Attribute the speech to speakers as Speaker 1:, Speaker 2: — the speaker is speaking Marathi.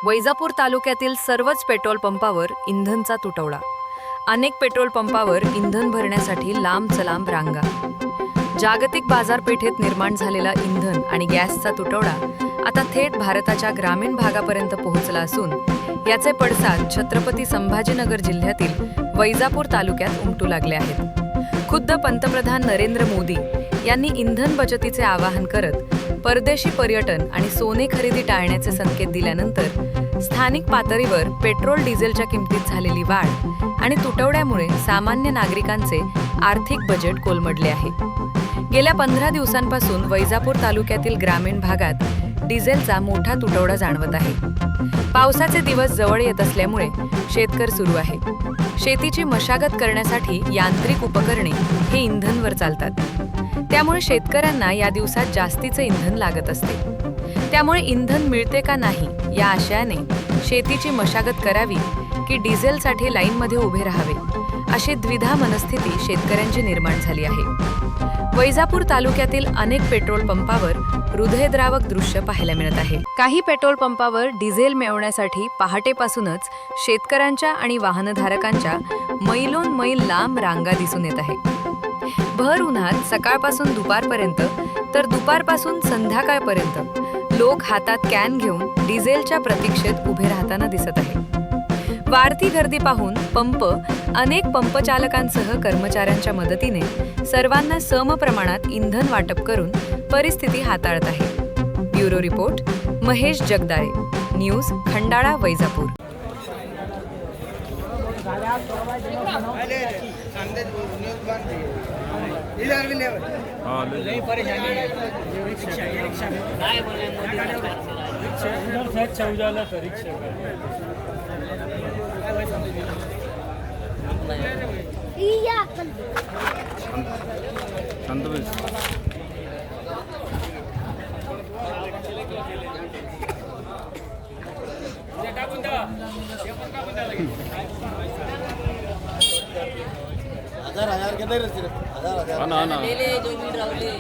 Speaker 1: वैजापूर तालुक्यातील सर्वच पेट्रोल पंपावर इंधनचा तुटवडा. अनेक पेट्रोल पंपावर इंधन भरण्यासाठी लांब रांगा. जागतिक बाजारपेठेत निर्माण झालेला इंधन आणि गॅसचा तुटवडा आता थेट भारताच्या ग्रामीण भागापर्यंत पोहोचला असून याचे पडसाद छत्रपती संभाजीनगर जिल्ह्यातील वैजापूर तालुक्यात उमटू लागले आहेत. खुद्द पंतप्रधान नरेंद्र मोदी यांनी इंधन बचतीचे आवाहन करत परदेशी पर्यटन आणि सोने खरेदी टाळण्याचे संकेत दिल्यानंतर स्थानिक पातळीवर पेट्रोल डिझेलच्या किमतीत झालेली वाढ आणि तुटवड्यामुळे सामान्य नागरिकांचे आर्थिक बजेट कोलमडले आहे. गेल्या 15 दिवसांपासून वैजापूर तालुक्यातील ग्रामीण भागात डिझेलचा मोठा तुटवडा जाणवत आहे. पावसाचे दिवस जवळ येत असल्यामुळे शेतकर सुरू आहे. शेतीची मशागत करण्यासाठी यांत्रिक उपकरणे हे इंधनवर चालतात. त्यामुळे शेतकऱ्यांना या दिवसात जास्तीचे इंधन लागत असते. त्यामुळे इंधन मिळते का नाही या आशयाने शेतीची मशागत करावी की डिझेलसाठी लाईनमध्ये उभे राहावे अशी द्विधा मनस्थिती शेतकऱ्यांची निर्माण झाली आहे. वैजापूर तालुक्यातील अनेक पेट्रोल पंपावर हृदयद्रावक दृश्य पाहायला मिळत आहे. काही पेट्रोल पंपावर डिझेल मिळवण्यासाठी पहाटेपासूनच शेतकऱ्यांच्या आणि वाहनधारकांच्या मैलोन मैल लांब रांगा दिसून येत आहे. भर उन्हात सकाळपासून दुपारपर्यंत तर दुपारपासून संध्याकाळपर्यंत लोक हातात कॅन घेऊन डिझेलच्या प्रतीक्षेत उभे राहताना दिसत आहे. वाढती गर्दी पाहून अनेक पंपचालकांसह कर्मचाऱ्यांच्या मदतीने सर्वांना समप्रमाणात इंधन वाटप करून परिस्थिती हाताळत आहे. Bureau report Mahesh Jagdale, news Khandala, Vaijapur.
Speaker 2: हजार के हजार हजार ले ले जो भी रावले